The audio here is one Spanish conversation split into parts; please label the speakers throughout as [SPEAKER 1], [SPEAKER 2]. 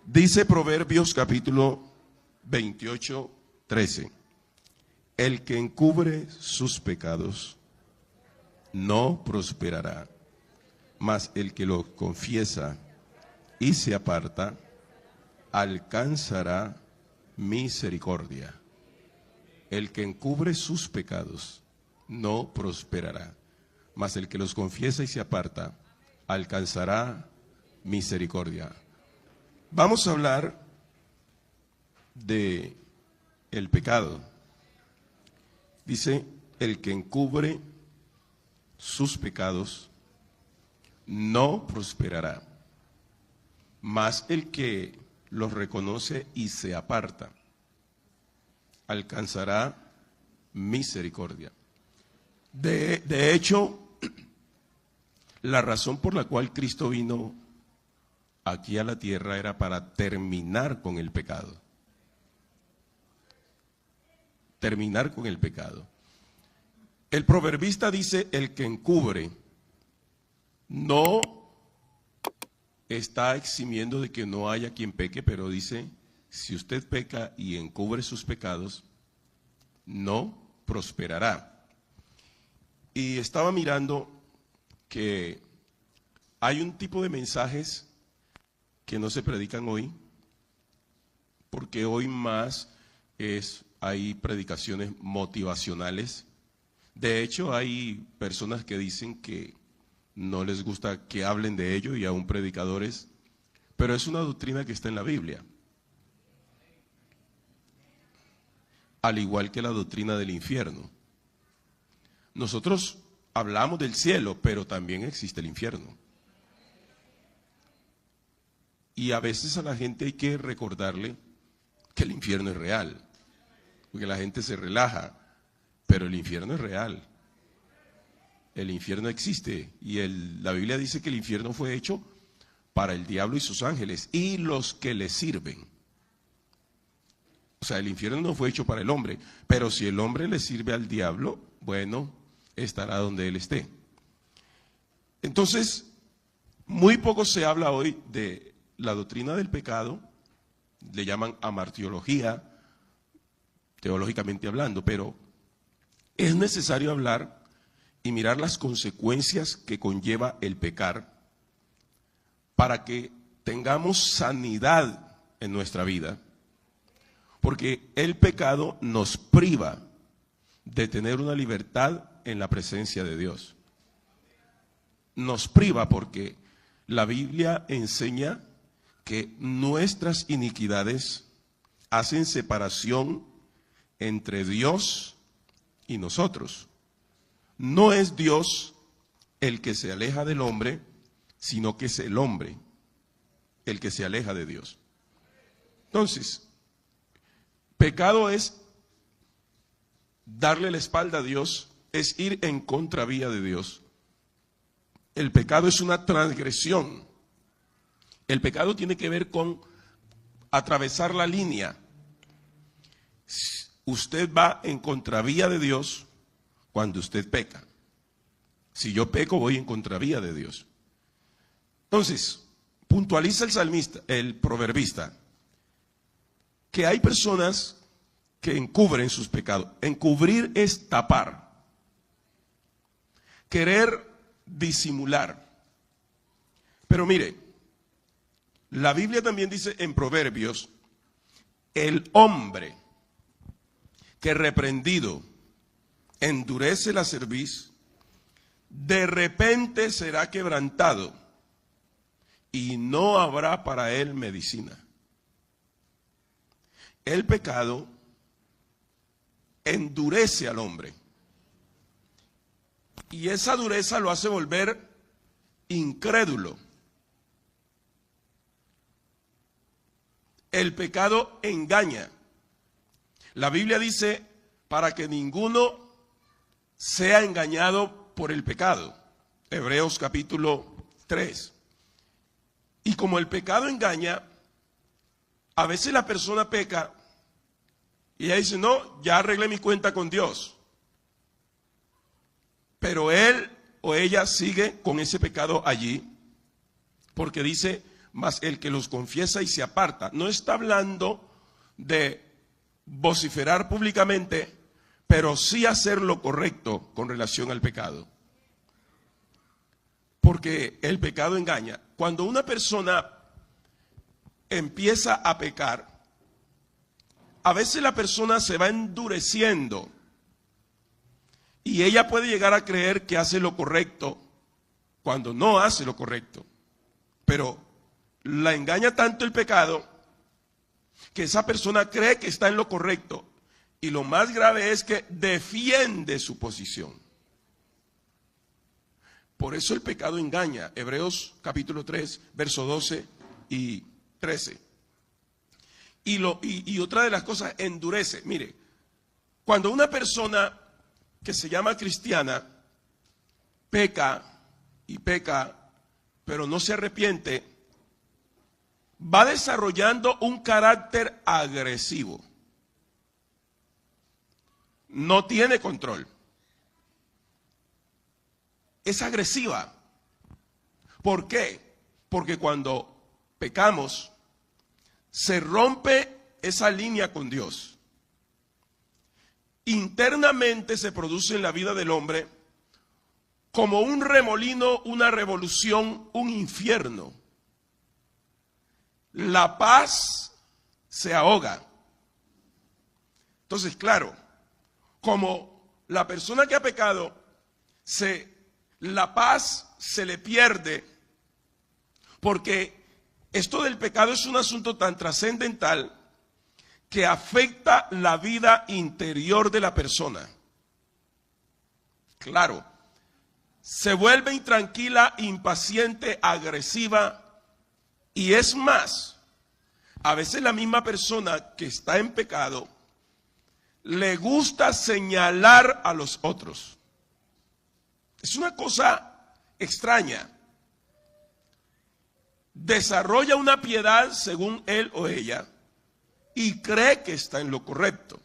[SPEAKER 1] Dice Proverbios capítulo 28, 13. El que encubre sus pecados no prosperará, mas el que los confiesa y se aparta alcanzará misericordia. El que encubre sus pecados no prosperará, mas el que los confiesa y se aparta alcanzará misericordia. Vamos a hablar de el pecado. Dice, el que encubre sus pecados no prosperará, mas el que los reconoce y se aparta alcanzará misericordia. De hecho, la razón por la cual Cristo vino aquí a la tierra era para terminar con el pecado. Terminar con el pecado. El proverbista dice, el que encubre no está eximiendo de que no haya quien peque, pero dice, si usted peca y encubre sus pecados, no prosperará. Y estaba mirando que hay un tipo de mensajes que no se predican hoy, porque hoy más hay predicaciones motivacionales. De hecho, hay personas que dicen que no les gusta que hablen de ello, y aún predicadores, pero es una doctrina que está en la Biblia. Al igual que la doctrina del infierno. Nosotros hablamos del cielo, pero también existe el infierno. Y a veces a la gente hay que recordarle que el infierno es real, porque la gente se relaja, pero el infierno es real. El infierno existe, y la Biblia dice que el infierno fue hecho para el diablo y sus ángeles, y los que le sirven. O sea, el infierno no fue hecho para el hombre, pero si el hombre le sirve al diablo, bueno, estará donde él esté. Entonces, muy poco se habla hoy de la doctrina del pecado, le llaman amartiología, teológicamente hablando, pero es necesario hablar y mirar las consecuencias que conlleva el pecar para que tengamos sanidad en nuestra vida. Porque el pecado nos priva de tener una libertad en la presencia de Dios. Nos priva porque la Biblia enseña que nuestras iniquidades hacen separación entre Dios y nosotros. No es Dios el que se aleja del hombre, sino que es el hombre el que se aleja de Dios. Entonces, pecado es darle la espalda a Dios, es ir en contravía de Dios. El pecado es una transgresión. El pecado tiene que ver con atravesar la línea. Usted va en contravía de Dios cuando usted peca. Si yo peco, voy en contravía de Dios. Entonces, puntualiza el salmista, el proverbista, que hay personas que encubren sus pecados. Encubrir es tapar, querer disimular. Pero mire, la Biblia también dice en Proverbios, el hombre que reprendido endurece la cerviz, de repente será quebrantado y no habrá para él medicina. El pecado endurece al hombre y esa dureza lo hace volver incrédulo. El pecado engaña. La Biblia dice, para que ninguno sea engañado por el pecado. Hebreos capítulo 3. Y como el pecado engaña, a veces la persona peca y ella dice, no, ya arreglé mi cuenta con Dios. Pero él o ella sigue con ese pecado allí, porque dice, mas el que los confiesa y se aparta. No está hablando de vociferar públicamente, pero sí hacer lo correcto con relación al pecado. Porque el pecado engaña. Cuando una persona empieza a pecar, a veces la persona se va endureciendo y ella puede llegar a creer que hace lo correcto cuando no hace lo correcto. Pero la engaña tanto el pecado que esa persona cree que está en lo correcto, y lo más grave es que defiende su posición. Por eso el pecado engaña. Hebreos capítulo 3, versos 12 y 13. Y otra de las cosas, endurece. Mire, cuando una persona que se llama cristiana peca y peca, pero no se arrepiente, va desarrollando un carácter agresivo. No tiene control. Es agresiva. ¿Por qué? Porque cuando pecamos, se rompe esa línea con Dios. Internamente se produce en la vida del hombre como un remolino, una revolución, un infierno. La paz se ahoga. Entonces, claro, como la persona que ha pecado, la paz se le pierde, porque esto del pecado es un asunto tan trascendental que afecta la vida interior de la persona. Claro, se vuelve intranquila, impaciente, agresiva, y es más, a veces la misma persona que está en pecado le gusta señalar a los otros. Es una cosa extraña. Desarrolla una piedad según él o ella y cree que está en lo correcto.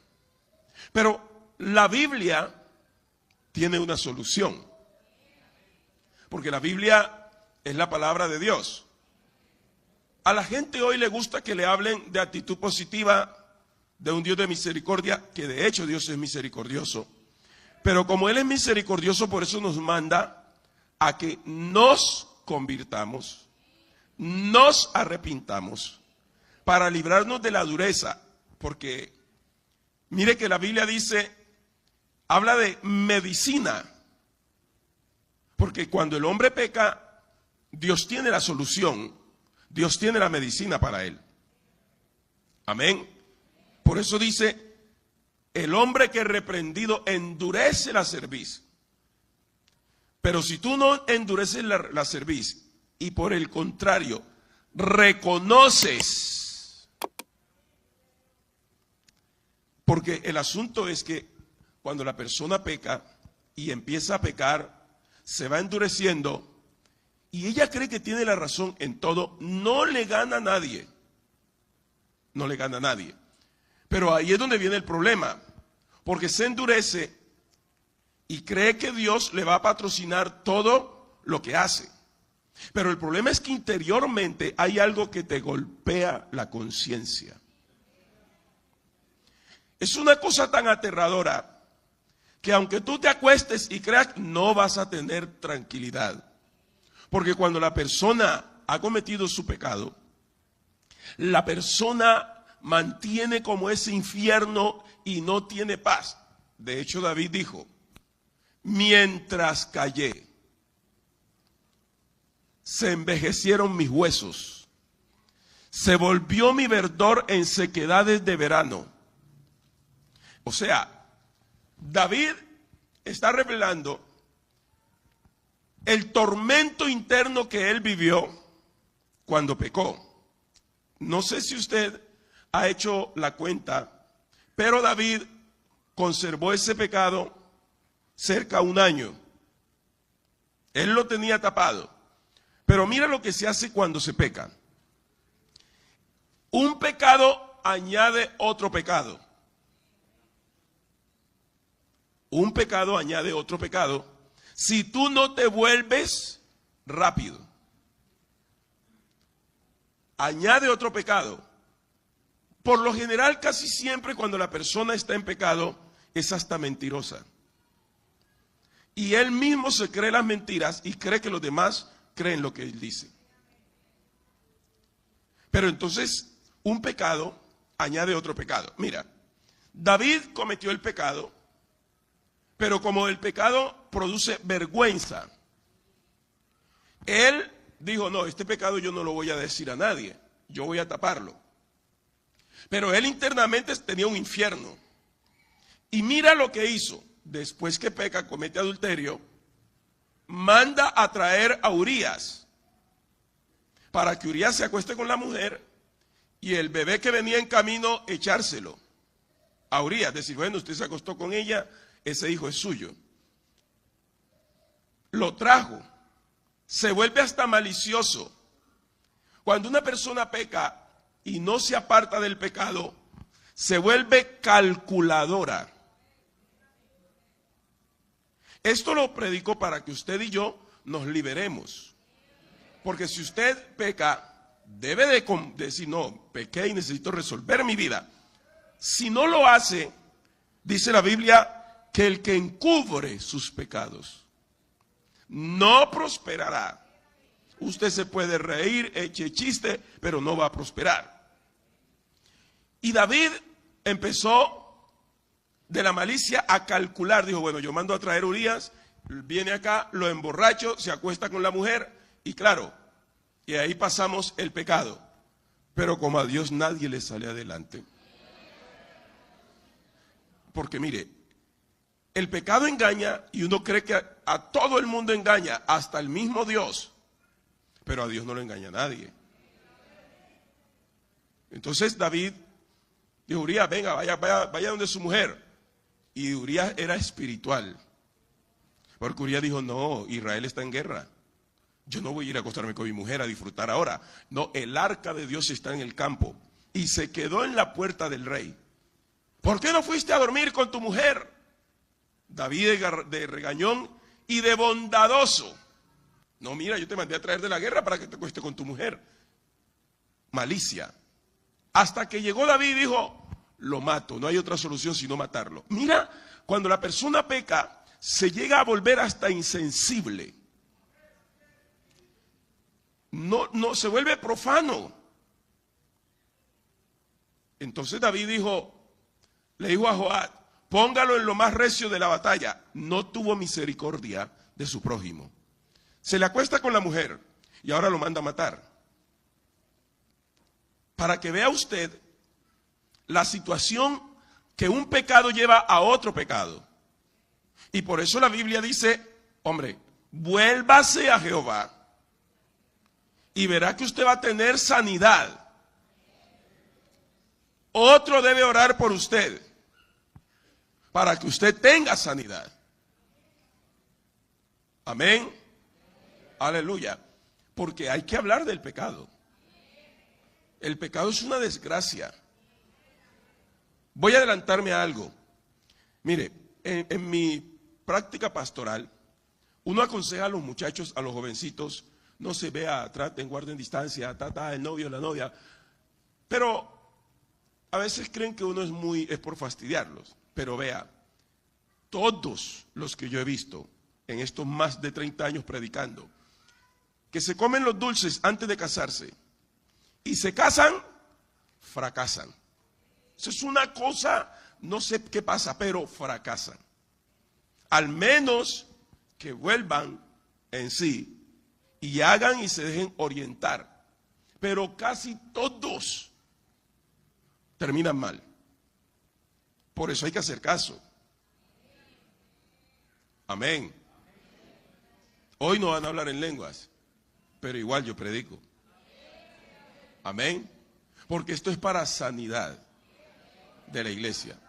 [SPEAKER 1] Pero la Biblia tiene una solución. Porque la Biblia es la palabra de Dios. A la gente hoy le gusta que le hablen de actitud positiva, de un Dios de misericordia, que de hecho Dios es misericordioso. Pero como Él es misericordioso, por eso nos manda a que nos convirtamos, nos arrepintamos, para librarnos de la dureza. Porque mire que la Biblia dice, habla de medicina. Porque cuando el hombre peca, Dios tiene la solución, Dios tiene la medicina para él. Amén. Por eso dice, el hombre que es reprendido endurece la cerviz. Pero si tú no endureces la cerviz y por el contrario reconoces, porque el asunto es que cuando la persona peca y empieza a pecar, se va endureciendo y ella cree que tiene la razón en todo, no le gana a nadie. No le gana a nadie. Pero ahí es donde viene el problema, porque se endurece y cree que Dios le va a patrocinar todo lo que hace. Pero el problema es que interiormente hay algo que te golpea la conciencia. Es una cosa tan aterradora que aunque tú te acuestes y creas, no vas a tener tranquilidad. Porque cuando la persona ha cometido su pecado, la persona mantiene como ese infierno y no tiene paz. De hecho, David dijo, mientras callé, se envejecieron mis huesos, se volvió mi verdor en sequedades de verano. O sea, David está revelando el tormento interno que él vivió cuando pecó. No sé si usted ha hecho la cuenta, pero David conservó ese pecado cerca de un año. Él lo tenía tapado. Pero mira lo que se hace cuando se peca. Un pecado añade otro pecado. Un pecado añade otro pecado. Si tú no te vuelves rápido. añade otro pecado. Por lo general, casi siempre cuando la persona está en pecado, es hasta mentirosa. Y él mismo se cree las mentiras y cree que los demás creen lo que él dice. Pero entonces, un pecado añade otro pecado. Mira, David cometió el pecado, pero como el pecado produce vergüenza, él dijo, no, este pecado yo no lo voy a decir a nadie, yo voy a taparlo. Pero él internamente tenía un infierno. Y mira lo que hizo. Después que peca, comete adulterio, manda a traer a Urías para que Urías se acueste con la mujer y el bebé que venía en camino echárselo a Urías. Decir, bueno, usted se acostó con ella, ese hijo es suyo. Lo trajo. Se vuelve hasta malicioso. Cuando una persona peca y no se aparta del pecado, se vuelve calculadora. Esto lo predico para que usted y yo nos liberemos. Porque si usted peca, debe de decir, no, pequé y necesito resolver mi vida. Si no lo hace, dice la Biblia, que el que encubre sus pecados no prosperará. Usted se puede reír, eche chiste, pero no va a prosperar. Y David empezó de la malicia a calcular. Dijo, bueno, yo mando a traer Urías, viene acá, lo emborracho, se acuesta con la mujer, y claro, y ahí pasamos el pecado. Pero como a Dios nadie le sale adelante. Porque mire, el pecado engaña y uno cree que a todo el mundo engaña, hasta el mismo Dios. Pero a Dios no lo engaña a nadie. Entonces David dijo, Urías, venga, vaya donde su mujer. Y Urías era espiritual. Porque Urías dijo, no, Israel está en guerra. Yo no voy a ir a acostarme con mi mujer a disfrutar ahora. No, el arca de Dios está en el campo. Y se quedó en la puerta del rey. ¿Por qué no fuiste a dormir con tu mujer? David de regañón y de bondadoso. No, mira, yo te mandé a traer de la guerra para que te acuestes con tu mujer. Malicia. Hasta que llegó David y dijo, lo mato, no hay otra solución sino matarlo. Mira, cuando la persona peca, se llega a volver hasta insensible. No, se vuelve profano. Entonces David le dijo a Joab, póngalo en lo más recio de la batalla. No tuvo misericordia de su prójimo. Se le acuesta con la mujer y ahora lo manda a matar. Para que vea usted la situación que un pecado lleva a otro pecado. Y por eso la Biblia dice, hombre, vuélvase a Jehová y verá que usted va a tener sanidad. Otro debe orar por usted para que usted tenga sanidad. Amén. Aleluya. Porque hay que hablar del pecado. El pecado es una desgracia. Voy a adelantarme a algo. Mire, en mi práctica pastoral, uno aconseja a los muchachos, a los jovencitos, no se vea, traten, guarden distancia, el novio, la novia. Pero a veces creen que uno es por fastidiarlos. Pero vea, todos los que yo he visto en estos más de 30 años predicando, que se comen los dulces antes de casarse y se casan, fracasan. Eso es una cosa, no sé qué pasa, pero fracasan. Al menos que vuelvan en sí y hagan y se dejen orientar. Pero casi todos terminan mal. Por eso hay que hacer caso. Amén. Hoy no van a hablar en lenguas, pero igual yo predico. Amén. Porque esto es para sanidad de la iglesia.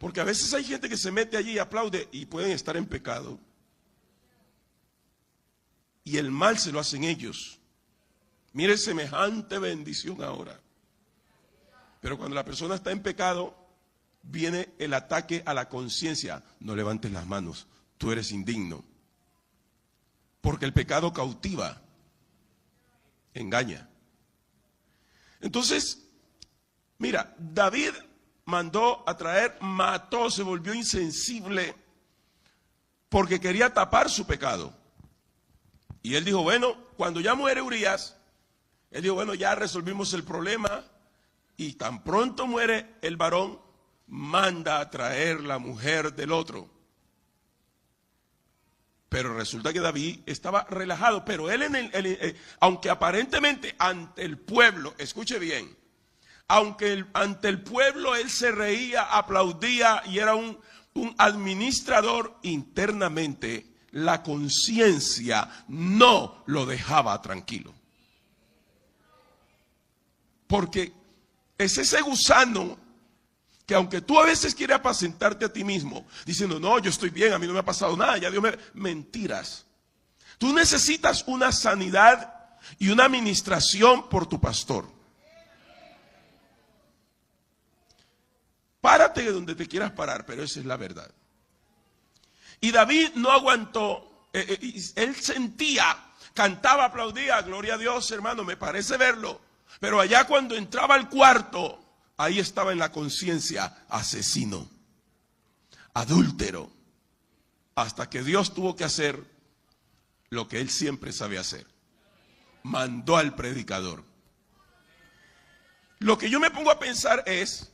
[SPEAKER 1] Porque a veces hay gente que se mete allí y aplaude y pueden estar en pecado. Y el mal se lo hacen ellos. Mire semejante bendición ahora. Pero cuando la persona está en pecado, viene el ataque a la conciencia. No levantes las manos, tú eres indigno. Porque el pecado cautiva, engaña. Entonces, mira, David mandó a traer, mató, se volvió insensible porque quería tapar su pecado. Y él dijo, bueno, cuando ya muere Urías, él dijo, bueno, ya resolvimos el problema. Y tan pronto muere el varón, manda a traer la mujer del otro. Pero resulta que David estaba relajado, pero él aunque aparentemente ante el pueblo, escuche bien, aunque ante el pueblo él se reía, aplaudía y era un administrador, internamente la conciencia no lo dejaba tranquilo. Porque es ese gusano que aunque tú a veces quieres apacentarte a ti mismo, diciendo, no, yo estoy bien, a mí no me ha pasado nada, ya Dios me... Mentiras. Tú necesitas una sanidad y una administración por tu pastor. Párate de donde te quieras parar, pero esa es la verdad. Y David no aguantó, él sentía, cantaba, aplaudía, gloria a Dios, hermano, me parece verlo. Pero allá cuando entraba al cuarto, ahí estaba en la conciencia, asesino, adúltero, hasta que Dios tuvo que hacer lo que él siempre sabe hacer. Mandó al predicador. Lo que yo me pongo a pensar es,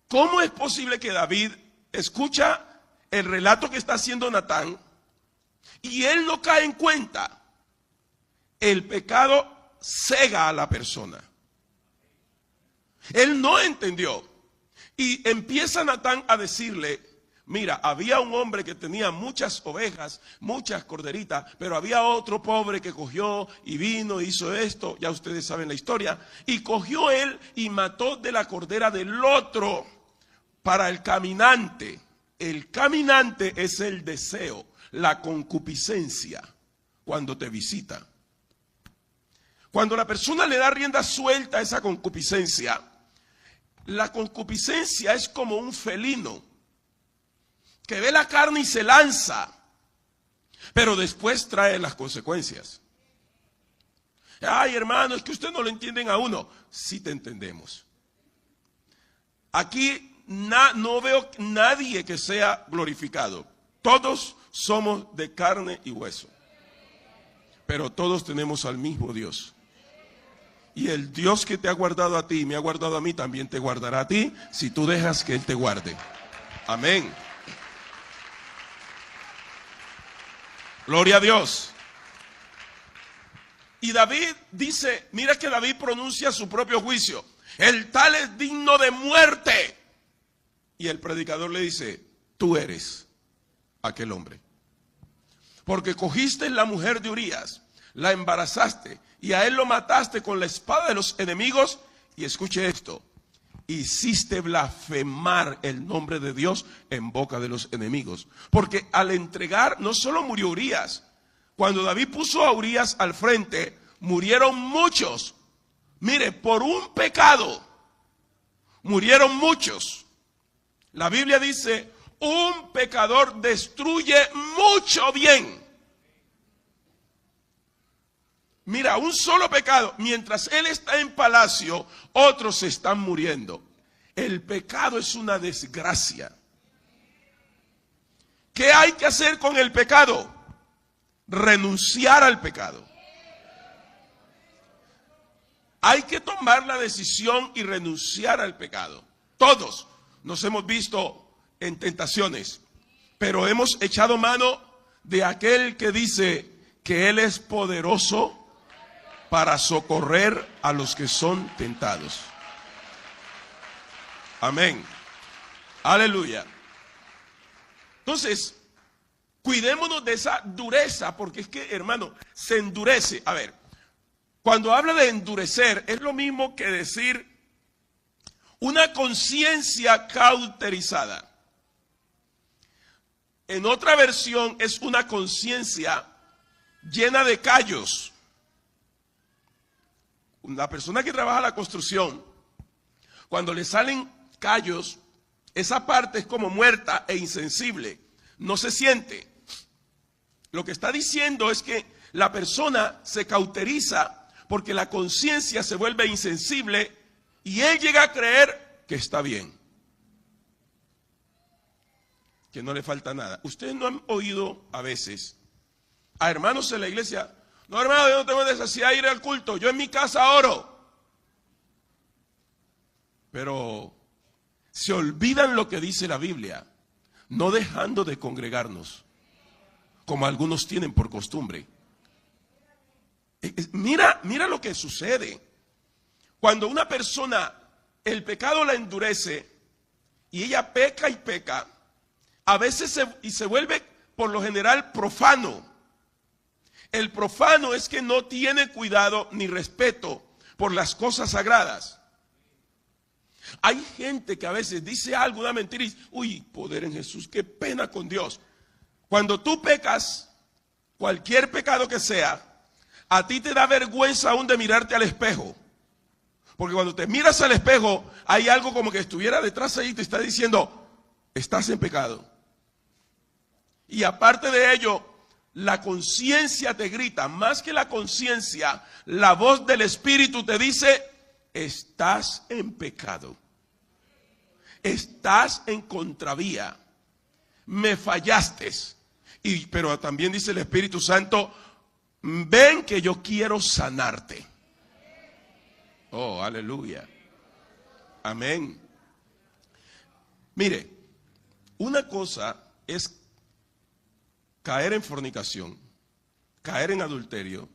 [SPEAKER 1] ¿cómo es posible que David escucha el relato que está haciendo Natán y él no cae en cuenta? El pecado cega a la persona. Él no entendió. Y empieza Natán a decirle, mira, había un hombre que tenía muchas ovejas, muchas corderitas, pero había otro pobre que cogió y vino, hizo esto, ya ustedes saben la historia, y cogió él y mató de la cordera del otro para el caminante. El caminante es el deseo, la concupiscencia, cuando te visita. Cuando la persona le da rienda suelta a esa concupiscencia, la concupiscencia es como un felino que ve la carne y se lanza, pero después trae las consecuencias. Ay, hermano, es que ustedes no lo entienden a uno. Sí te entendemos. Aquí no veo nadie que sea glorificado. Todos somos de carne y hueso, pero todos tenemos al mismo Dios. Y el Dios que te ha guardado a ti y me ha guardado a mí, también te guardará a ti si tú dejas que Él te guarde. Amén. Gloria a Dios. Y David dice, mira que David pronuncia su propio juicio. El tal es digno de muerte. Y el predicador le dice, tú eres aquel hombre. Porque cogiste la mujer de Urías, la embarazaste y a él lo mataste con la espada de los enemigos. Y escuche esto, hiciste blasfemar el nombre de Dios en boca de los enemigos. Porque al entregar, no solo murió Urías, cuando David puso a Urías al frente, murieron muchos. Mire, por un pecado murieron muchos. La Biblia dice, un pecador destruye mucho bien. Mira, un solo pecado, mientras él está en palacio, otros están muriendo. El pecado es una desgracia. ¿Qué hay que hacer con el pecado? Renunciar al pecado. Hay que tomar la decisión y renunciar al pecado. Todos nos hemos visto en tentaciones, pero hemos echado mano de aquel que dice que Él es poderoso para socorrer a los que son tentados. Amén. Aleluya. Entonces, cuidémonos de esa dureza, porque es que, hermano, se endurece. A ver, cuando habla de endurecer, es lo mismo que decir una conciencia cauterizada. En otra versión es una conciencia llena de callos. La persona que trabaja la construcción, cuando le salen callos, esa parte es como muerta e insensible, no se siente. Lo que está diciendo es que la persona se cauteriza porque la conciencia se vuelve insensible y él llega a creer que está bien, que no le falta nada. Ustedes no han oído a veces a hermanos en la iglesia: no, hermano, yo no tengo necesidad de ir al culto, yo en mi casa oro. Pero se olvidan lo que dice la Biblia, no dejando de congregarnos, como algunos tienen por costumbre. Mira lo que sucede. Cuando una persona, el pecado la endurece y ella peca y peca, a veces se vuelve por lo general profano. El profano es que no tiene cuidado ni respeto por las cosas sagradas. Hay gente que a veces dice algo, una mentira y dice: uy, poder en Jesús, qué pena con Dios. Cuando tú pecas, cualquier pecado que sea, a ti te da vergüenza aún de mirarte al espejo. Porque cuando te miras al espejo, hay algo como que estuviera detrás ahí y te está diciendo: estás en pecado. Y aparte de ello, la conciencia te grita, más que la conciencia, la voz del Espíritu te dice: estás en pecado, estás en contravía, me fallaste. Pero también dice el Espíritu Santo: ven que yo quiero sanarte. Oh, aleluya. Amén. Mire, una cosa es caer en fornicación, caer en adulterio,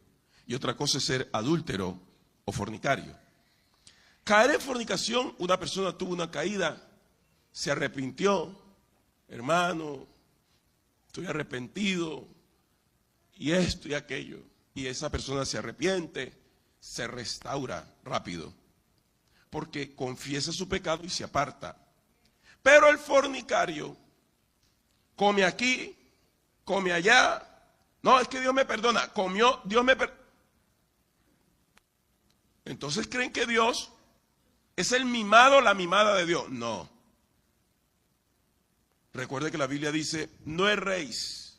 [SPEAKER 1] y otra cosa es ser adúltero o fornicario. Caer en fornicación, una persona tuvo una caída, se arrepintió: hermano, estoy arrepentido, y esto y aquello. Y esa persona se arrepiente, se restaura rápido, porque confiesa su pecado y se aparta. Pero el fornicario come aquí, come allá. No, es que Dios me perdona. Comió, Dios me perdona. Entonces creen que Dios es el mimado, la mimada de Dios. No. Recuerde que la Biblia dice: no erréis,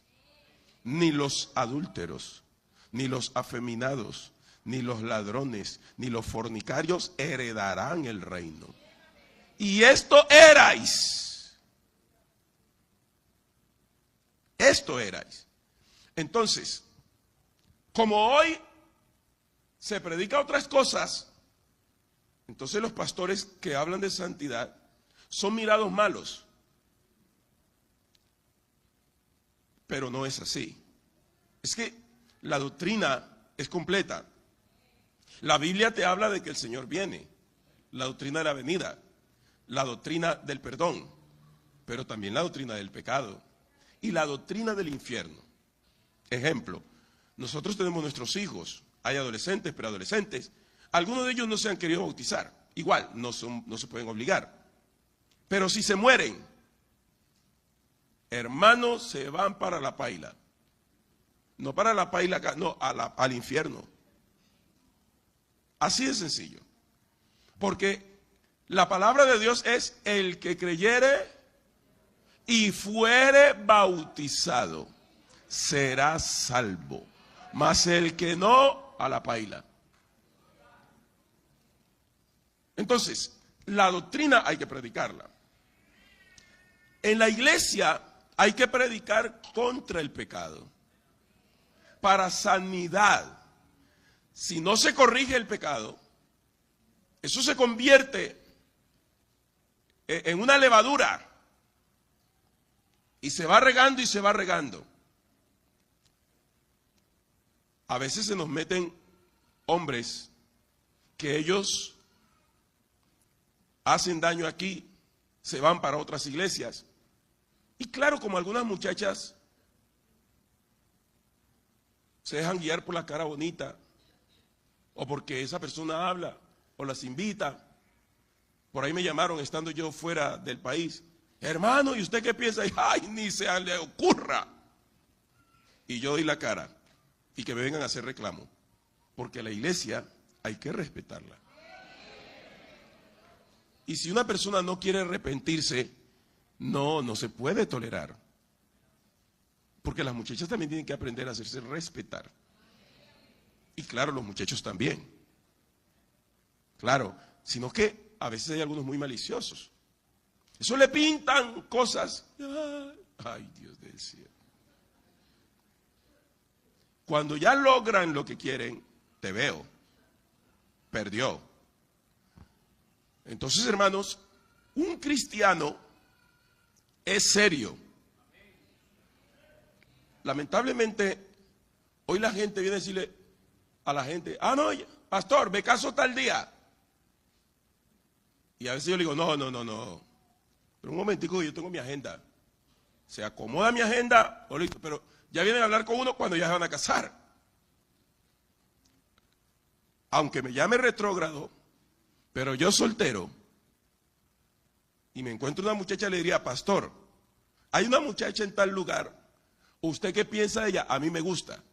[SPEAKER 1] ni los adúlteros, ni los afeminados, ni los ladrones, ni los fornicarios heredarán el reino. Y esto erais. Esto erais. Entonces, como hoy se predica otras cosas, entonces los pastores que hablan de santidad son mirados malos. Pero no es así. Es que la doctrina es completa. La Biblia te habla de que el Señor viene, la doctrina de la venida, la doctrina del perdón, pero también la doctrina del pecado y la doctrina del infierno. Ejemplo, nosotros tenemos nuestros hijos, hay adolescentes, preadolescentes, algunos de ellos no se han querido bautizar, igual no se pueden obligar, pero si se mueren, hermanos, se van para la paila. No para la paila acá, no, al infierno. Así de sencillo. Porque la palabra de Dios es: el que creyere y fuere bautizado será salvo, mas el que no, a la paila. Entonces, la doctrina hay que predicarla. En la iglesia hay que predicar contra el pecado, para sanidad. Si no se corrige el pecado, eso se convierte en una levadura y se va regando y se va regando. A veces se nos meten hombres que ellos hacen daño aquí, se van para otras iglesias. Y claro, como algunas muchachas se dejan guiar por la cara bonita, o porque esa persona habla, o las invita. Por ahí me llamaron estando yo fuera del país: hermano, ¿y usted qué piensa? Y, ay, ni se le ocurra. Y yo doy la cara, y que me vengan a hacer reclamo, porque la iglesia hay que respetarla. Y si una persona no quiere arrepentirse, no se puede tolerar. Porque las muchachas también tienen que aprender a hacerse respetar. Y claro, los muchachos también. Claro, sino que a veces hay algunos muy maliciosos. Eso le pintan cosas. Ay, Dios del cielo. Cuando ya logran lo que quieren, te veo. Perdió. Entonces, hermanos, un cristiano es serio. Lamentablemente, hoy la gente viene a decirle a la gente, no, pastor, me caso tal día. Y a veces yo le digo, no. Pero un momentico, yo tengo mi agenda. Se acomoda mi agenda, listo, pero ya vienen a hablar con uno cuando ya se van a casar. Aunque me llame retrógrado, pero yo soltero, y me encuentro una muchacha, le diría, pastor, hay una muchacha en tal lugar, ¿usted qué piensa de ella? A mí me gusta.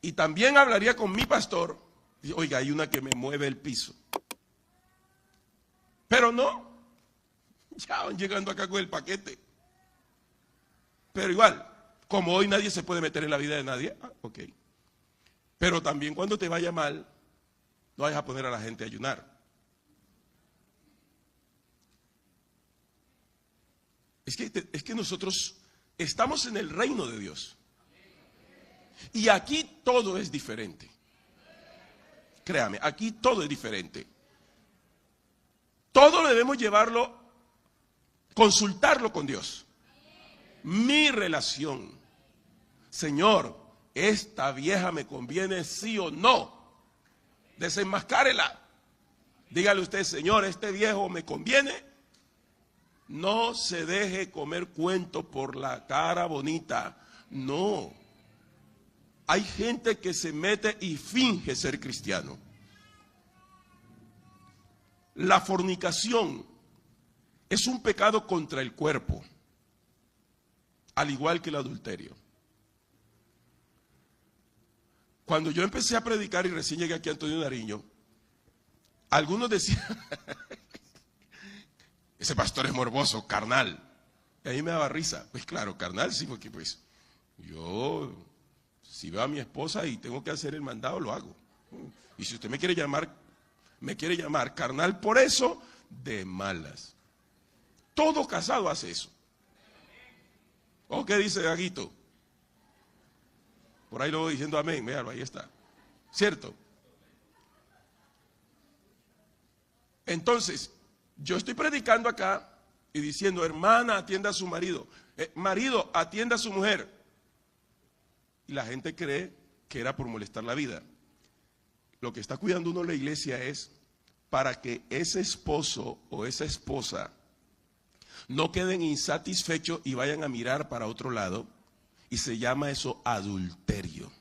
[SPEAKER 1] Y también hablaría con mi pastor, y, oiga, hay una que me mueve el piso. Pero no, ya van llegando acá con el paquete. Pero igual, como hoy nadie se puede meter en la vida de nadie, ok. Pero también cuando te vaya mal, no vayas a poner a la gente a ayunar. Es que nosotros estamos en el reino de Dios. Y aquí todo es diferente. Créame, aquí todo es diferente. Todo debemos llevarlo, consultarlo con Dios. Mi relación. Señor, ¿esta vieja me conviene sí o no? Desenmascárela. Dígale usted, Señor, ¿este viejo me conviene? No se deje comer cuento por la cara bonita. No. Hay gente que se mete y finge ser cristiano. La fornicación es un pecado contra el cuerpo, al igual que el adulterio. Cuando yo empecé a predicar y recién llegué aquí a Antonio Nariño, algunos decían, ese pastor es morboso, carnal. Y a mí me daba risa. Pues claro, carnal, sí, porque pues yo, si veo a mi esposa y tengo que hacer el mandado, lo hago. Y si usted me quiere llamar carnal por eso, de malas. Todo casado hace eso. ¿O qué dice Gaguito? Por ahí lo voy diciendo amén, véalo, ahí está. ¿Cierto? Entonces, yo estoy predicando acá y diciendo, hermana, atienda a su marido. Marido, atienda a su mujer. Y la gente cree que era por molestar la vida. Lo que está cuidando uno la iglesia es para que ese esposo o esa esposa no queden insatisfechos y vayan a mirar para otro lado. Y se llama eso adulterio.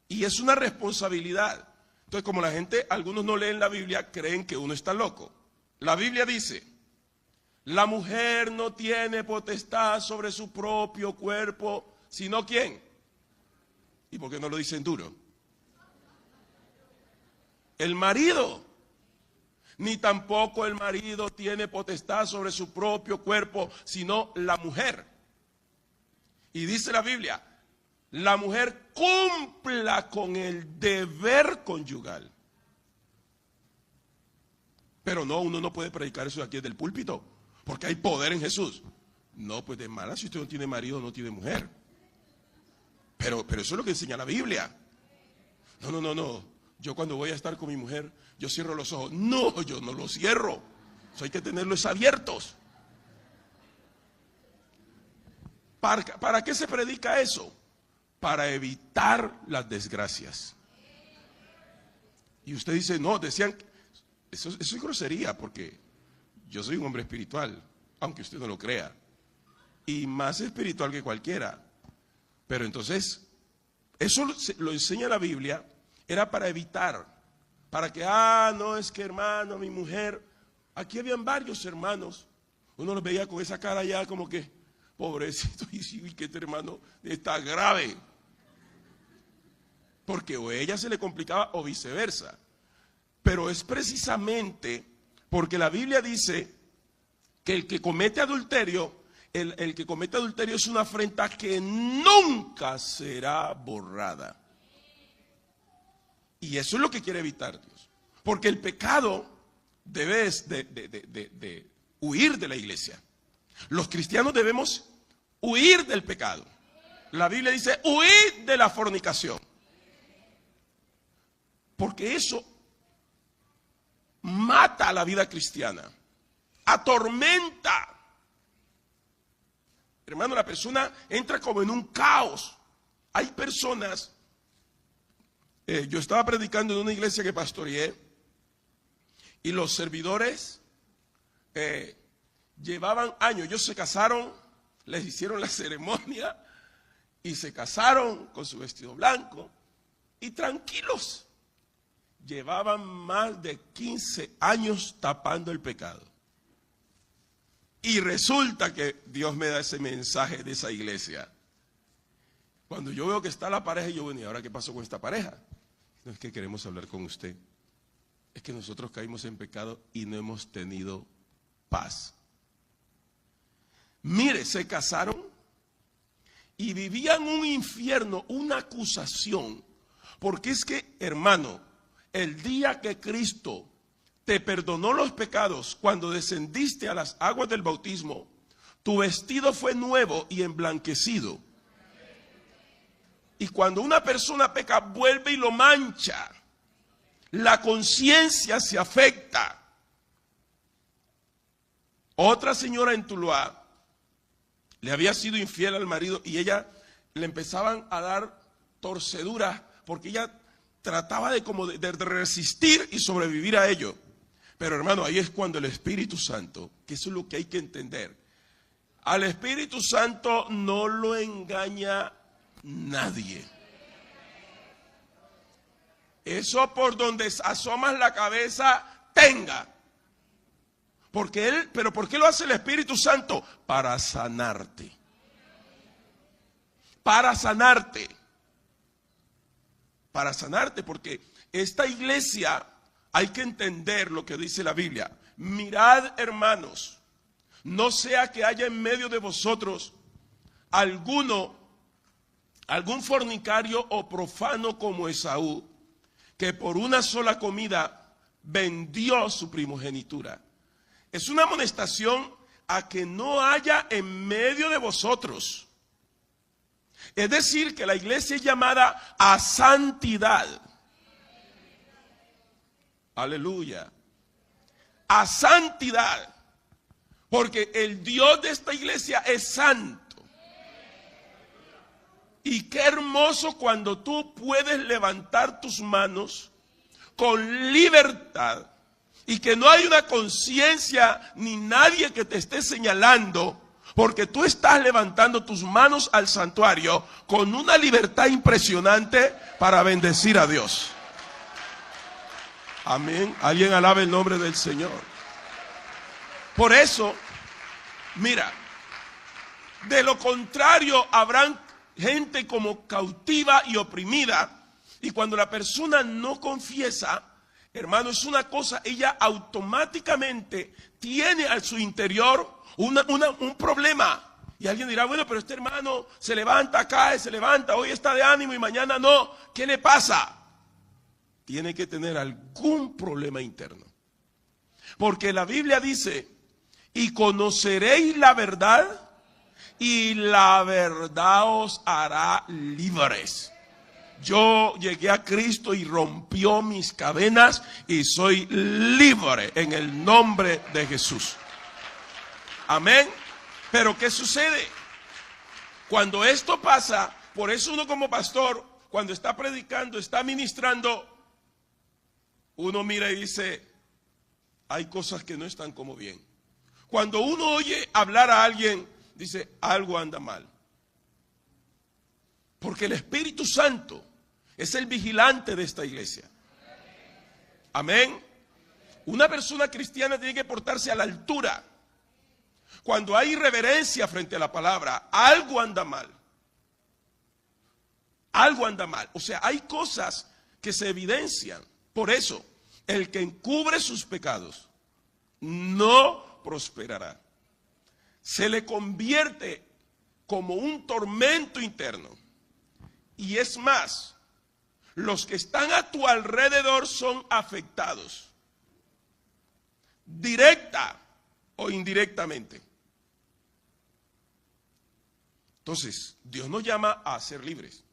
[SPEAKER 1] Y es una responsabilidad. Entonces, como la gente, algunos no leen la Biblia, creen que uno está loco. La Biblia dice, la mujer no tiene potestad sobre su propio cuerpo, sino ¿quién? ¿Y por qué no lo dicen duro? El marido. Ni tampoco el marido tiene potestad sobre su propio cuerpo, sino la mujer. Y dice la Biblia, la mujer cumpla con el deber conyugal. Pero no, uno no puede predicar eso aquí desde el púlpito, porque hay poder en Jesús. No, pues de mala, si usted no tiene marido, no tiene mujer. Pero eso es lo que enseña la Biblia. No. Yo cuando voy a estar con mi mujer, yo cierro los ojos. No, yo no los cierro. Eso hay que tenerlos abiertos. ¿Para qué se predica eso? Para evitar las desgracias. Y usted dice, no, decían, eso es grosería, porque yo soy un hombre espiritual, aunque usted no lo crea. Y más espiritual que cualquiera. Pero entonces, eso lo enseña la Biblia, era para evitar, para que, no, es que hermano, mi mujer, aquí habían varios hermanos, uno los veía con esa cara ya como que, pobrecito, y que este hermano está grave. Porque o ella se le complicaba o viceversa. Pero es precisamente porque la Biblia dice que el que comete adulterio el que comete adulterio es una afrenta que nunca será borrada. Y eso es lo que quiere evitar Dios. Porque el pecado debe de huir de la iglesia. Los cristianos debemos huir del pecado. La Biblia dice, huid de la fornicación. Porque eso mata a la vida cristiana, atormenta. Hermano, la persona entra como en un caos. Hay personas, yo estaba predicando en una iglesia que pastoreé, y los servidores llevaban años. Ellos se casaron, les hicieron la ceremonia y se casaron con su vestido blanco y tranquilos. Llevaban más de 15 años tapando el pecado. Y resulta que Dios me da ese mensaje de esa iglesia. Cuando yo veo que está la pareja, yo, bueno, ¿y ahora qué pasó con esta pareja? No es que queremos hablar con usted. Es que nosotros caímos en pecado y no hemos tenido paz. Mire, se casaron y vivían un infierno, una acusación. Porque es que, hermano, el día que Cristo te perdonó los pecados, cuando descendiste a las aguas del bautismo, tu vestido fue nuevo y emblanquecido. Y cuando una persona peca, vuelve y lo mancha. La conciencia se afecta. Otra señora en Tuluá le había sido infiel al marido y ella le empezaban a dar torceduras porque ella trataba de resistir y sobrevivir a ello. Pero hermano, ahí es cuando el Espíritu Santo, que eso es lo que hay que entender, al Espíritu Santo no lo engaña nadie. Eso por donde asomas la cabeza, tenga. Pero ¿por qué lo hace el Espíritu Santo? Para sanarte. Para sanarte. Para sanarte, porque esta iglesia hay que entender lo que dice la Biblia. Mirad, hermanos, no sea que haya en medio de vosotros algún fornicario o profano como Esaú, que por una sola comida vendió su primogenitura. Es una amonestación a que no haya en medio de vosotros. Es decir, que la iglesia es llamada a santidad. Aleluya. A santidad. Porque el Dios de esta iglesia es santo. Y qué hermoso cuando tú puedes levantar tus manos con libertad y que no hay una conciencia ni nadie que te esté señalando, porque tú estás levantando tus manos al santuario con una libertad impresionante para bendecir a Dios. Amén. Alguien alabe el nombre del Señor. Por eso, mira, de lo contrario habrán gente como cautiva y oprimida, y cuando la persona no confiesa, hermano, es una cosa, ella automáticamente tiene a su interior un problema. Y alguien dirá, bueno, pero este hermano se levanta, cae, se levanta, hoy está de ánimo y mañana no. ¿Qué le pasa? Tiene que tener algún problema interno. Porque la Biblia dice, y conoceréis la verdad, y la verdad os hará libres. Yo llegué a Cristo y rompió mis cadenas y soy libre en el nombre de Jesús. Amén. Pero ¿qué sucede? Cuando esto pasa, por eso uno como pastor, cuando está predicando, está ministrando, uno mira y dice, hay cosas que no están como bien. Cuando uno oye hablar a alguien, dice, algo anda mal. Porque el Espíritu Santo es el vigilante de esta iglesia. Amén. Una persona cristiana tiene que portarse a la altura. Cuando hay irreverencia frente a la palabra, algo anda mal. Algo anda mal. O sea, hay cosas que se evidencian. Por eso, el que encubre sus pecados no prosperará. se le convierte como un tormento interno. Y es más, los que están a tu alrededor son afectados, directa o indirectamente. Entonces, Dios nos llama a ser libres.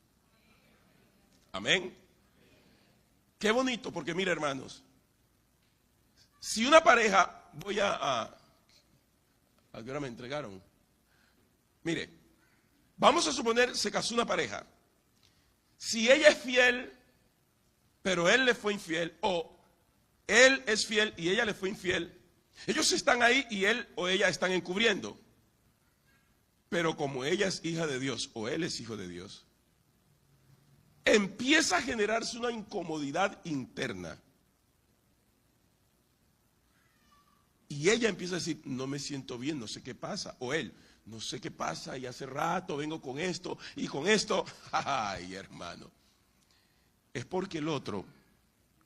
[SPEAKER 1] Amén. Qué bonito, porque mira, hermanos, si una pareja, ¿a qué hora me entregaron? Mire, vamos a suponer se casó una pareja. Si ella es fiel, pero él le fue infiel, o él es fiel y ella le fue infiel, ellos están ahí y él o ella están encubriendo. Pero como ella es hija de Dios o él es hijo de Dios, empieza a generarse una incomodidad interna. Y ella empieza a decir, no me siento bien, no sé qué pasa. O él, no sé qué pasa y hace rato vengo con esto y con esto. Ay, hermano. Es porque el otro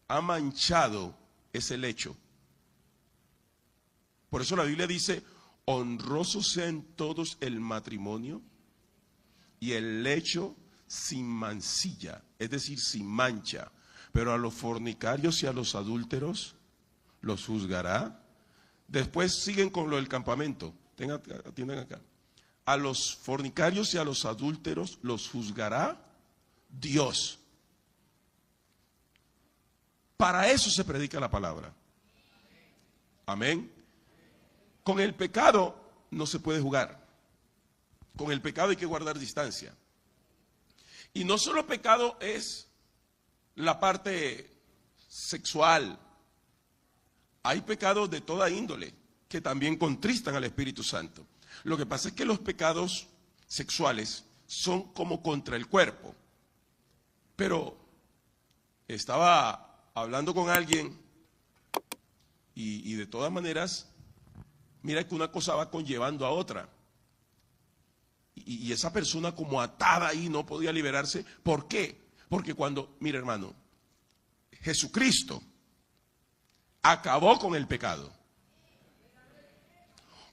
[SPEAKER 1] ha manchado ese lecho. Por eso la Biblia dice, honroso sea en todos el matrimonio y el lecho sin mancilla, es decir, sin mancha. Pero a los fornicarios y a los adúlteros los juzgará. Después siguen con lo del campamento. Atiendan acá. A los fornicarios y a los adúlteros los juzgará Dios. Para eso se predica la palabra. Amén. Con el pecado no se puede jugar. Con el pecado hay que guardar distancia. Y no solo pecado es la parte sexual. Hay pecados de toda índole que también contristan al Espíritu Santo. Lo que pasa es que los pecados sexuales son como contra el cuerpo. Pero estaba hablando con alguien y de todas maneras, mira que una cosa va conllevando a otra. Y esa persona como atada ahí no podía liberarse. ¿Por qué? Porque cuando, mira hermano, Jesucristo acabó con el pecado.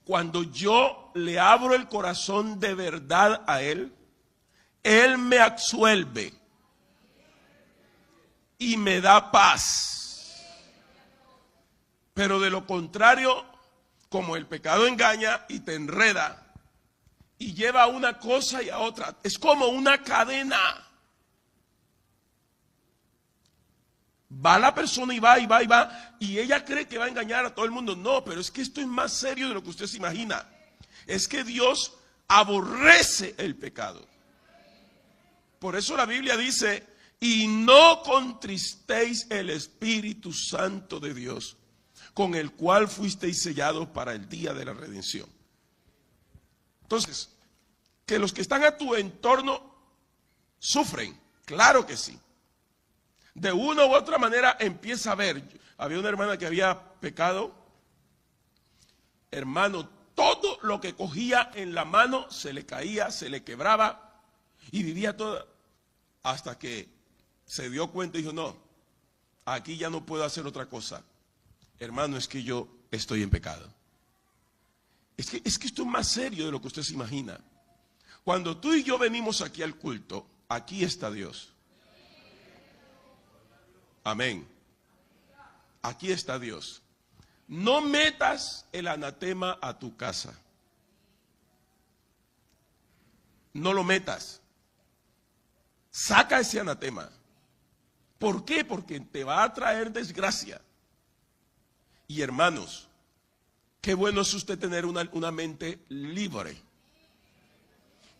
[SPEAKER 1] Cuando yo le abro el corazón de verdad a Él, Él me absuelve y me da paz. Pero de lo contrario, como el pecado engaña y te enreda y lleva a una cosa y a otra, es como una cadena. Va la persona y va y va y va, y ella cree que va a engañar a todo el mundo. No, pero es que esto es más serio de lo que usted se imagina. Es que Dios aborrece el pecado. Por eso la Biblia dice, y no contristéis el Espíritu Santo de Dios, con el cual fuisteis sellados para el día de la redención. Entonces, que los que están a tu entorno sufren, claro que sí. De una u otra manera empieza a ver. Había una hermana que había pecado. Hermano, todo lo que cogía en la mano se le caía, se le quebraba y vivía toda. Hasta que se dio cuenta y dijo, no, aquí ya no puedo hacer otra cosa. Hermano, es que yo estoy en pecado. Es que esto es más serio de lo que usted se imagina. Cuando tú y yo venimos aquí al culto, aquí está Dios. Amén. Aquí está Dios. No metas el anatema a tu casa. No lo metas. Saca ese anatema. ¿Por qué? Porque te va a traer desgracia. Y hermanos, qué bueno es usted tener una mente libre.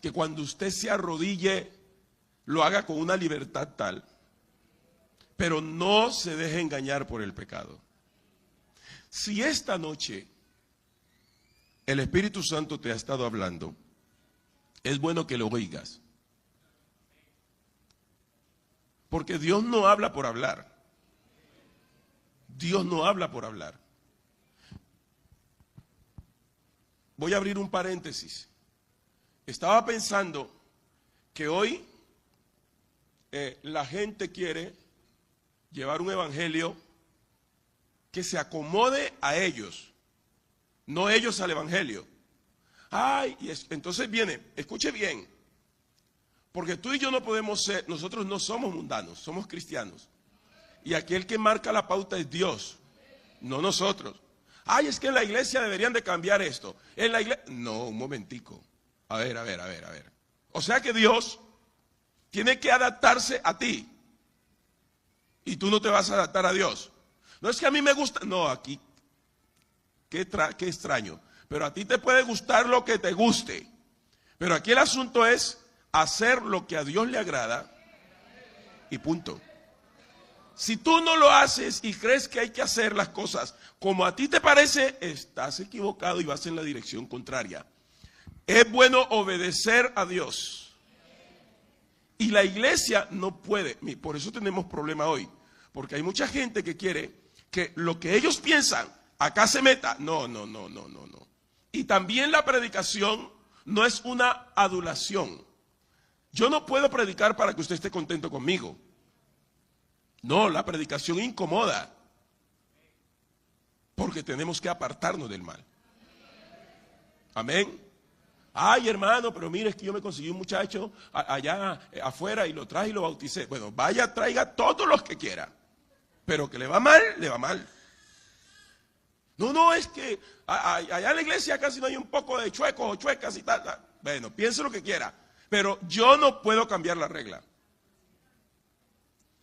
[SPEAKER 1] Que cuando usted se arrodille, lo haga con una libertad tal. Pero no se deje engañar por el pecado. Si esta noche el Espíritu Santo te ha estado hablando, es bueno que lo oigas. Porque Dios no habla por hablar. Dios no habla por hablar. Voy a abrir un paréntesis. Estaba pensando que hoy la gente quiere llevar un evangelio que se acomode a ellos, no ellos al evangelio. Ay, entonces viene, escuche bien, porque tú y yo no podemos ser, nosotros no somos mundanos, somos cristianos. Y aquí el que marca la pauta es Dios, no nosotros. Ay, es que en la iglesia deberían de cambiar esto. En la iglesia, no, un momentico. A ver. O sea que Dios tiene que adaptarse a ti. Y tú no te vas a adaptar a Dios. No es que a mí me gusta, no, aquí, qué extraño. Pero a ti te puede gustar lo que te guste. Pero aquí el asunto es hacer lo que a Dios le agrada y punto. Si tú no lo haces y crees que hay que hacer las cosas como a ti te parece, estás equivocado y vas en la dirección contraria. Es bueno obedecer a Dios. Y la iglesia no puede, por eso tenemos problema hoy. Porque hay mucha gente que quiere que lo que ellos piensan acá se meta. No. Y también la predicación no es una adulación. Yo no puedo predicar para que usted esté contento conmigo. No, la predicación incomoda. Porque tenemos que apartarnos del mal. Amén. Ay, hermano, pero mire, es que yo me conseguí un muchacho allá afuera y lo traje y lo bauticé. Bueno, vaya, traiga todos los que quiera. Pero que le va mal, le va mal. No, es que allá en la iglesia casi no hay un poco de chuecos o chuecas y tal. Bueno, piense lo que quiera. Pero yo no puedo cambiar la regla.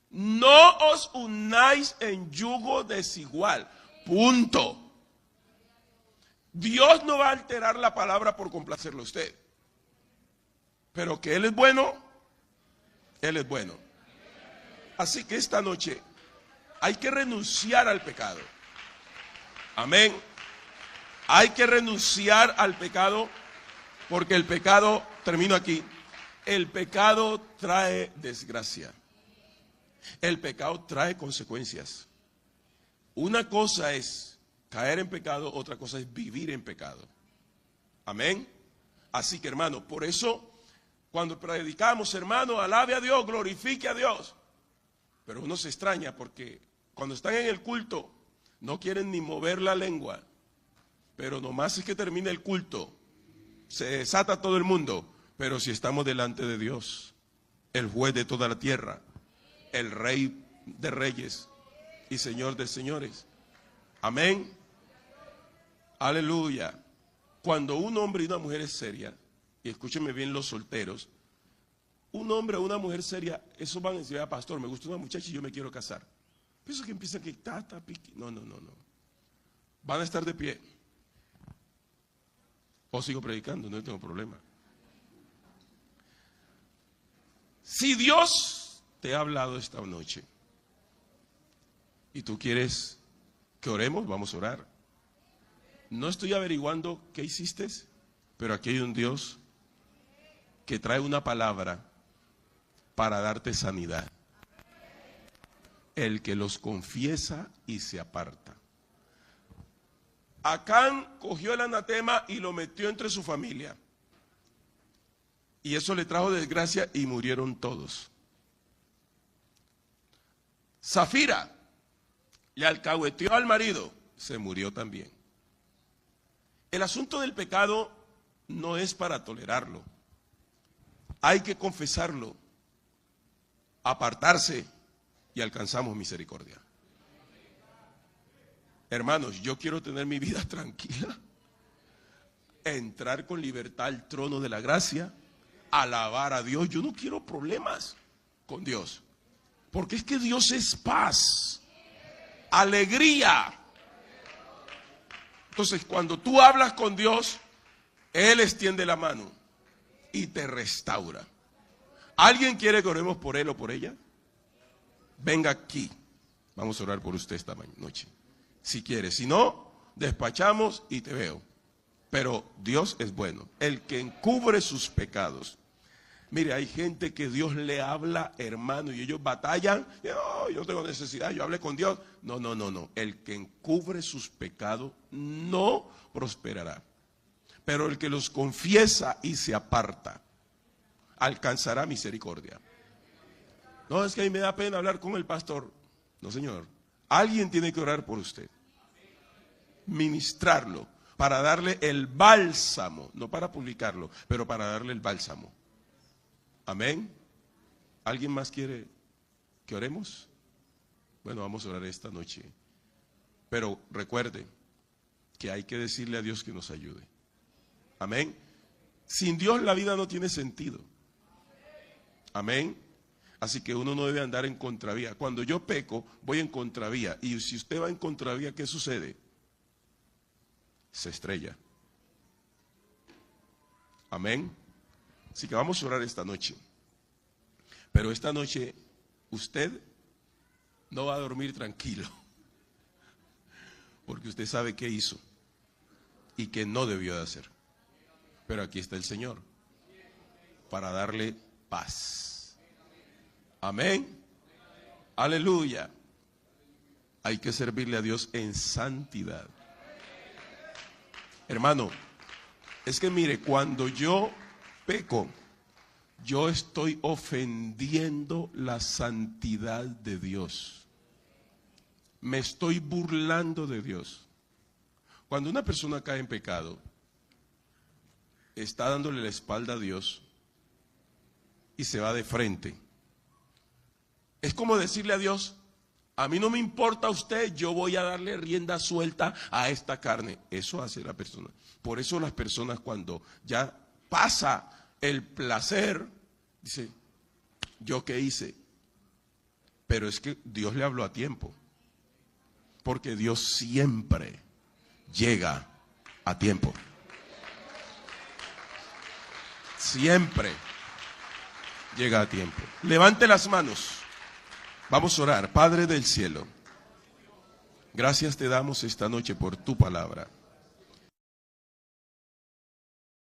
[SPEAKER 1] No os unáis en yugo desigual. Punto. Dios no va a alterar la palabra por complacerlo a usted. Pero que Él es bueno, Él es bueno. Así que esta noche hay que renunciar al pecado. Amén. Hay que renunciar al pecado porque el pecado, termino aquí, el pecado trae desgracia. El pecado trae consecuencias. Una cosa es caer en pecado, otra cosa es vivir en pecado. Amén. Así que, hermano, por eso cuando predicamos, hermano, alabe a Dios, glorifique a Dios. Pero uno se extraña porque cuando están en el culto no quieren ni mover la lengua. Pero nomás es que termine el culto, se desata todo el mundo. Pero si estamos delante de Dios, el juez de toda la tierra, el Rey de reyes y Señor de señores. Amén. Aleluya. Cuando un hombre y una mujer es seria, y escúchenme bien los solteros, un hombre o una mujer seria, eso van a decir, pastor, me gusta una muchacha y yo me quiero casar. Pienso que empiezan que piqui. No. Van a estar de pie. O sigo predicando, no tengo problema. Si Dios te ha hablado esta noche y tú quieres que oremos, vamos a orar. No estoy averiguando qué hiciste, pero aquí hay un Dios que trae una palabra para darte sanidad. El que los confiesa y se aparta. Acán cogió el anatema y lo metió entre su familia. Y eso le trajo desgracia y murieron todos. Zafira le alcahueteó al marido, se murió también. El asunto del pecado no es para tolerarlo. Hay que confesarlo, apartarse y alcanzamos misericordia. Hermanos, yo quiero tener mi vida tranquila, entrar con libertad al trono de la gracia, alabar a Dios. Yo no quiero problemas con Dios, porque es que Dios es paz, alegría. Entonces, cuando tú hablas con Dios, Él extiende la mano y te restaura. ¿Alguien quiere que oremos por él o por ella? Venga aquí. Vamos a orar por usted esta noche. Si quiere. Si no, despachamos y te veo. Pero Dios es bueno. El que encubre sus pecados. Mire, hay gente que Dios le habla, hermano, y ellos batallan. Oh, yo no tengo necesidad, yo hablé con Dios. No. El que encubre sus pecados no prosperará. Pero el que los confiesa y se aparta, alcanzará misericordia. No, es que a mí me da pena hablar con el pastor. No, señor. Alguien tiene que orar por usted. Ministrarlo. para darle el bálsamo, no para publicarlo, pero para darle el bálsamo. Amén. ¿Alguien más quiere que oremos? Bueno, vamos a orar esta noche. Pero recuerde que hay que decirle a Dios que nos ayude. Amén. Sin Dios la vida no tiene sentido. Amén. Así que uno no debe andar en contravía. Cuando yo peco, voy en contravía. Y si usted va en contravía, ¿qué sucede? Se estrella. Amén. Así que vamos a orar esta noche. Pero esta noche usted no va a dormir tranquilo. Porque usted sabe qué hizo y qué no debió de hacer. Pero aquí está el Señor para darle paz. Amén. Aleluya. Hay que servirle a Dios en santidad. Hermano, es que mire, cuando yo peco, yo estoy ofendiendo la santidad de Dios. Me estoy burlando de Dios. Cuando una persona cae en pecado, está dándole la espalda a Dios y se va de frente. Es como decirle a Dios: a mí no me importa usted, yo voy a darle rienda suelta a esta carne. Eso hace la persona. Por eso las personas, cuando ya pasa el placer, dice: ¿yo qué hice? Pero es que Dios le habló a tiempo. Porque Dios siempre llega a tiempo. Siempre llega a tiempo. Levante las manos. Vamos a orar. Padre del cielo, gracias te damos esta noche por tu palabra.